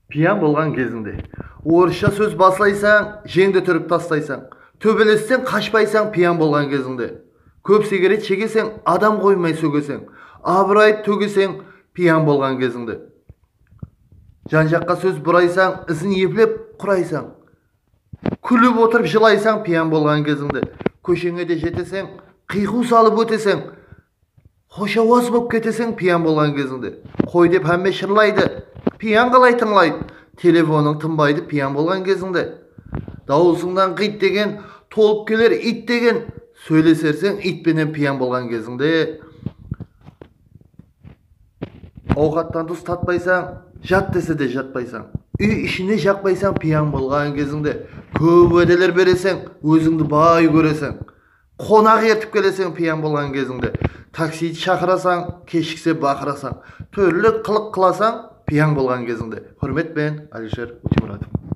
Пиян болған кезіңде орысша сөз баслайсаң, жеңді түріп тастайсаң, төбелестен қашпайсаң пиян болған кезіңде. Көп сигарет шегесең, адам қоймай сөгесең, абырайып төгесең пиян болған кезіңде. Жан жаққа сөз бұрайсаң, ізін епілеп құрайсаң, күліп отырып жылайсаң пиян болған кезіңде. Көшеңе де жетесең, қиқу салып өтесең, хош ауаз болып кетесең пиян болған кезіңде. Қой деп әмме шырлайды, пиян қалай тыңлайды, телефоның тынбайды пиян болған кезіңде. Дауысыңнан қит деген, толып келер ит деген, сөйлесерсең итпенен пиян болған кезіңде. Ауқаттан тұз татпайсаң, жат десе де жатпайсаң, үй ішіне жақпайсаң пиян болған кезіңде. Көп уәделер бересең, өзіңді бай көресең, қонақ ертіп келесең пиян болған кезіңде. Таксиді шақырасаң, кешіксе бақырасаң, түрлі қылық қыласаң пиян болған кезіңде. Құрметпен, Алишер Утемуратов.